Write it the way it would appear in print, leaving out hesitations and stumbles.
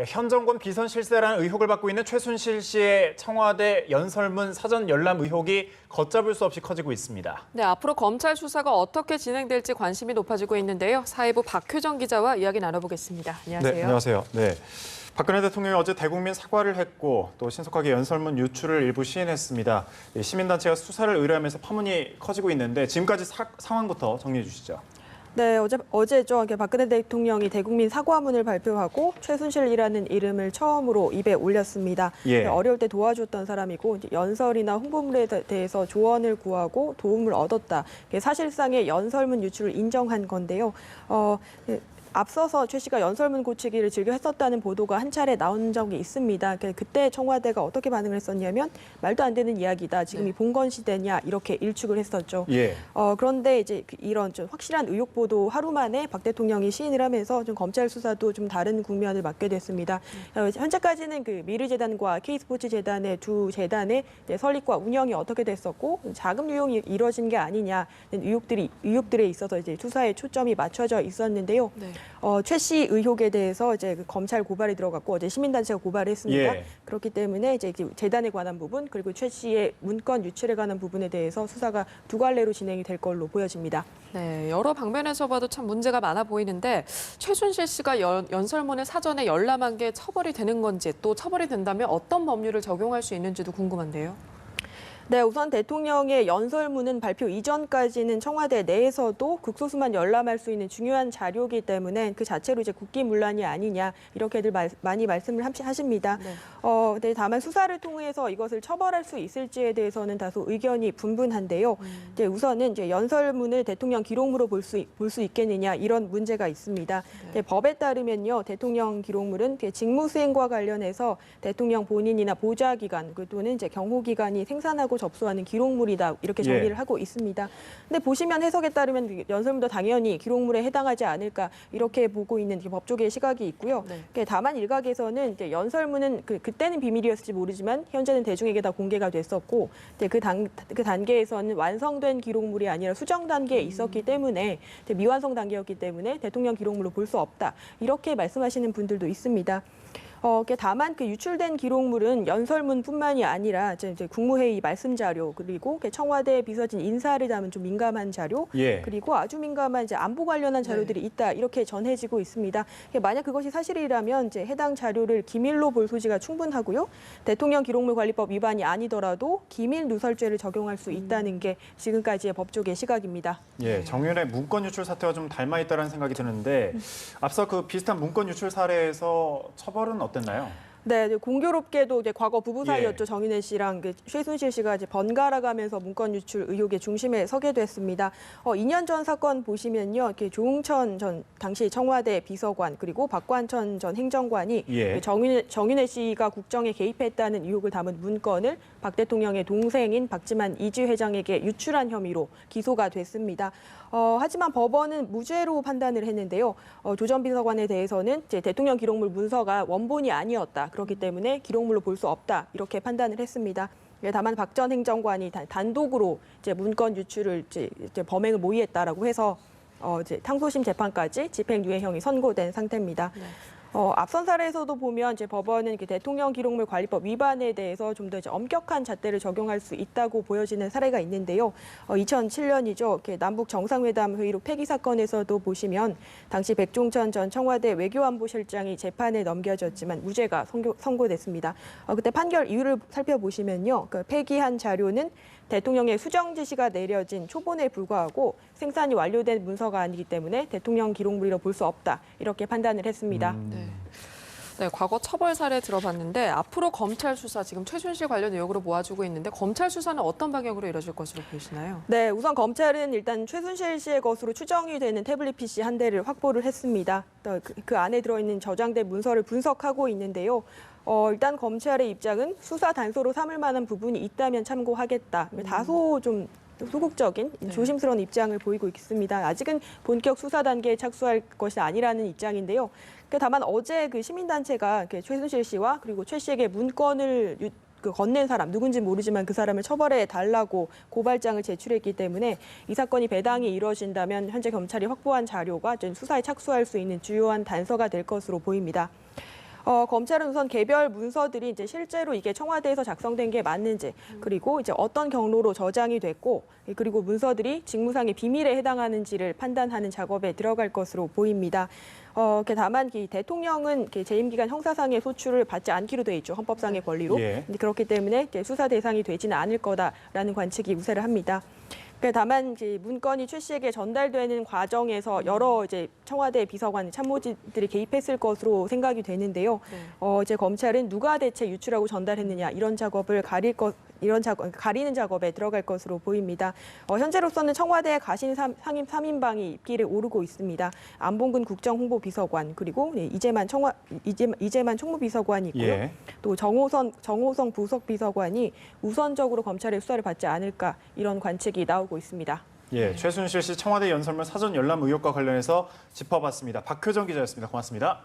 현 정권 비선 실세라는 의혹을 받고 있는 최순실 씨의 청와대 연설문 사전 열람 의혹이 걷잡을 수 없이 커지고 있습니다. 네, 앞으로 검찰 수사가 어떻게 진행될지 관심이 높아지고 있는데요. 사회부 박효정 기자와 이야기 나눠보겠습니다. 안녕하세요. 네, 안녕하세요. 네. 박근혜 대통령이 어제 대국민 사과를 했고 또 신속하게 연설문 유출을 일부 시인했습니다. 시민단체가 수사를 의뢰하면서 파문이 커지고 있는데 지금까지 상황부터 정리해 주시죠. 네, 어제죠. 박근혜 대통령이 대국민 사과문을 발표하고 최순실이라는 이름을 처음으로 입에 올렸습니다. 예. 어려울 때 도와줬던 사람이고 연설이나 홍보물에 대해서 조언을 구하고 도움을 얻었다. 사실상의 연설문 유출을 인정한 건데요. 앞서서 최 씨가 연설문 고치기를 즐겨 했었다는 보도가 한 차례 나온 적이 있습니다. 그때 청와대가 어떻게 반응을 했었냐면 말도 안 되는 이야기다. 지금이 봉건 시대냐 이렇게 일축을 했었죠. 예. 그런데 이제 이런 좀 확실한 의혹 보도 하루 만에 박 대통령이 시인을 하면서 좀 검찰 수사도 좀 다른 국면을 맞게 됐습니다. 현재까지는 그 미르재단과 K스포츠재단의 두 재단의 설립과 운영이 어떻게 됐었고 자금 유용이 이뤄진 게 아니냐는 의혹들에 있어서 이제 수사에 초점이 맞춰져 있었는데요. 네. 최 씨 의혹에 대해서 이제 그 검찰 고발이 들어갔고 어제 시민단체가 고발을 했습니다. 예. 그렇기 때문에 이제 재단에 관한 부분 그리고 최 씨의 문건 유출에 관한 부분에 대해서 수사가 두 갈래로 진행이 될 걸로 보여집니다. 네, 여러 방면에서 봐도 참 문제가 많아 보이는데 최순실 씨가 연설문을 사전에 열람한 게 처벌이 되는 건지 또 처벌이 된다면 어떤 법률을 적용할 수 있는지도 궁금한데요. 네, 우선 대통령의 연설문은 발표 이전까지는 청와대 내에서도 극소수만 열람할 수 있는 중요한 자료이기 때문에 그 자체로 이제 국기문란이 아니냐 이렇게들 많이 말씀을 하십니다. 네. 네, 다만 수사를 통해서 이것을 처벌할 수 있을지에 대해서는 다소 의견이 분분한데요. 이제 우선은 이제 연설문을 대통령 기록물로 볼 수 있겠느냐 이런 문제가 있습니다. 네. 법에 따르면요, 대통령 기록물은 직무수행과 관련해서 대통령 본인이나 보좌기관 또는 이제 경호기관이 생산하고 접수하는 기록물이다 이렇게 정리를 하고 있습니다. 근데 보시면 해석에 따르면 연설문도 당연히 기록물에 해당하지 않을까 이렇게 보고 있는 법조계의 시각이 있고요. 네. 다만 일각에서는 이제 연설문은 그때는 비밀이었을지 모르지만 현재는 대중에게 다 공개가 됐었고 이제 그 단계에서는 완성된 기록물이 아니라 수정 단계에 있었기 때문에 미완성 단계였기 때문에 대통령 기록물로 볼 수 없다 이렇게 말씀하시는 분들도 있습니다. 다만 그 유출된 기록물은 연설문뿐만이 아니라 이제 국무회의 말씀 자료 그리고 청와대 비서진 인사를 담은 좀 민감한 자료 예. 그리고 아주 민감한 이제 안보 관련한 자료들이 있다 이렇게 전해지고 있습니다. 만약 그것이 사실이라면 이제 해당 자료를 기밀로 볼 소지가 충분하고요. 대통령 기록물 관리법 위반이 아니더라도 기밀 누설죄를 적용할 수 있다는 게 지금까지의 법조계 시각입니다. 예, 정윤의 문건 유출 사태와 좀 닮아 있다는 생각이 드는데 앞서 그 비슷한 문건 유출 사례에서 처벌은 어땠나요? 네, 공교롭게도 이제 과거 부부 사이였죠. 예. 정윤회 씨랑 최순실 씨가 이제 번갈아 가면서 문건 유출 의혹의 중심에 서게 됐습니다. 2년 전 사건 보시면요, 이렇게 조응천 전 당시 청와대 비서관 그리고 박관천 전 행정관이 예. 정윤회 씨가 국정에 개입했다는 의혹을 담은 문건을 박 대통령의 동생인 박지만 이지 회장에게 유출한 혐의로 기소가 됐습니다. 하지만 법원은 무죄로 판단을 했는데요. 조 전 비서관에 대해서는 이제 대통령 기록물 문서가 원본이 아니었다. 그렇기 때문에 기록물로 볼 수 없다. 이렇게 판단을 했습니다. 다만 박 전 행정관이 단독으로 이제 문건 유출을 이제 범행을 모의했다라고 해서 이제 항소심 재판까지 집행유예형이 선고된 상태입니다. 네. 앞선 사례에서도 보면 이제 법원은 대통령 기록물 관리법 위반에 대해서 좀 더 엄격한 잣대를 적용할 수 있다고 보여지는 사례가 있는데요. 2007년이죠. 남북 정상회담 회의록 폐기 사건에서도 보시면 당시 백종천 전 청와대 외교안보실장이 재판에 넘겨졌지만 무죄가 선고됐습니다. 그때 판결 이유를 살펴보시면요. 폐기한 자료는 대통령의 수정 지시가 내려진 초본에 불과하고 생산이 완료된 문서가 아니기 때문에 대통령 기록물이라 볼 수 없다. 이렇게 판단을 했습니다. 네, 과거 처벌 사례 들어봤는데 앞으로 검찰 수사 지금 최순실 관련 의혹으로 모아주고 있는데 검찰 수사는 어떤 방향으로 이뤄질 것으로 보시나요? 네, 우선 검찰은 일단 최순실 씨의 것으로 추정이 되는 태블릿 PC 한 대를 확보를 했습니다. 또 그 안에 들어있는 저장된 문서를 분석하고 있는데요. 일단 검찰의 입장은 수사 단서로 삼을 만한 부분이 있다면 참고하겠다. 다소 좀 소극적인 조심스러운 입장을 보이고 있습니다. 아직은 본격 수사 단계에 착수할 것이 아니라는 입장인데요. 다만 어제 그 시민단체가 최순실 씨와 그리고 최 씨에게 문건을 건넨 사람, 누군지 모르지만 그 사람을 처벌해 달라고 고발장을 제출했기 때문에 이 사건이 배당이 이루어진다면 현재 검찰이 확보한 자료가 수사에 착수할 수 있는 주요한 단서가 될 것으로 보입니다. 검찰은 우선 개별 문서들이 이제 실제로 이게 청와대에서 작성된 게 맞는지, 그리고 이제 어떤 경로로 저장이 됐고, 그리고 문서들이 직무상의 비밀에 해당하는지를 판단하는 작업에 들어갈 것으로 보입니다. 다만 이 대통령은 재임 기간 형사상의 소출을 받지 않기로 돼 있죠. 헌법상의 권리로. 예. 그렇기 때문에 수사 대상이 되지는 않을 거다라는 관측이 우세를 합니다. 다만 문건이 최 씨에게 전달되는 과정에서 여러 이제 청와대 비서관 참모진들이 개입했을 것으로 생각이 되는데요. 이제 검찰은 누가 대체 유출하고 전달했느냐 이런 작업을 가리는 작업에 들어갈 것으로 보입니다. 현재로서는 청와대 가신 상임 3인방이 입기를 오르고 있습니다. 안봉근 국정홍보비서관, 그리고 이재만 총무비서관이 있고요. 예. 또 정호성 부속비서관이 우선적으로 검찰의 수사를 받지 않을까 이런 관측이 나오고 있습니다. 예, 최순실 씨 청와대 연설문 사전 열람 의혹과 관련해서 짚어봤습니다. 박효정 기자였습니다. 고맙습니다.